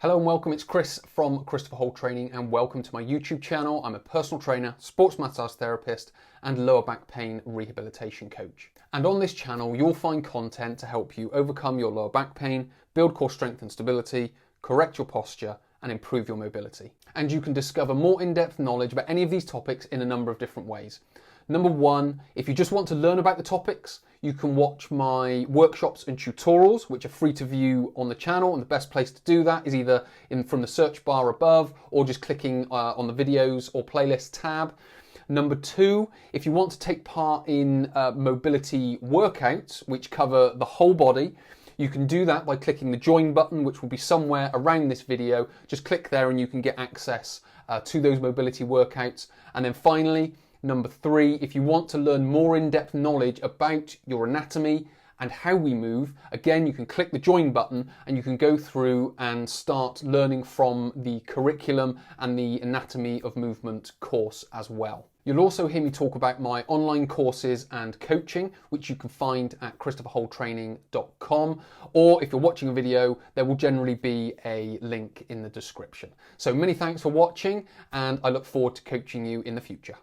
Hello and welcome, it's Chris from Christopher Holt Training and welcome to my YouTube channel. I'm a personal trainer, sports massage therapist and lower back pain rehabilitation coach. And on this channel you'll find content to help you overcome your lower back pain, build core strength and stability, correct your posture and improve your mobility. And you can discover more in-depth knowledge about any of these topics in a number of different ways. Number one, if you just want to learn about the topics, you can watch my workshops and tutorials, which are free to view on the channel. And the best place to do that is either from the search bar above or just clicking on the videos or playlist tab. Number two, if you want to take part in mobility workouts, which cover the whole body, you can do that by clicking the join button, which will be somewhere around this video. Just click there and you can get access to those mobility workouts. And then finally, number three, if you want to learn more in-depth knowledge about your anatomy and how we move, again, you can click the join button and you can go through and start learning from the curriculum and the anatomy of movement course as well. You'll also hear me talk about my online courses and coaching, which you can find at christopherholttraining.com, or if you're watching a video, there will generally be a link in the description. So many thanks for watching and I look forward to coaching you in the future.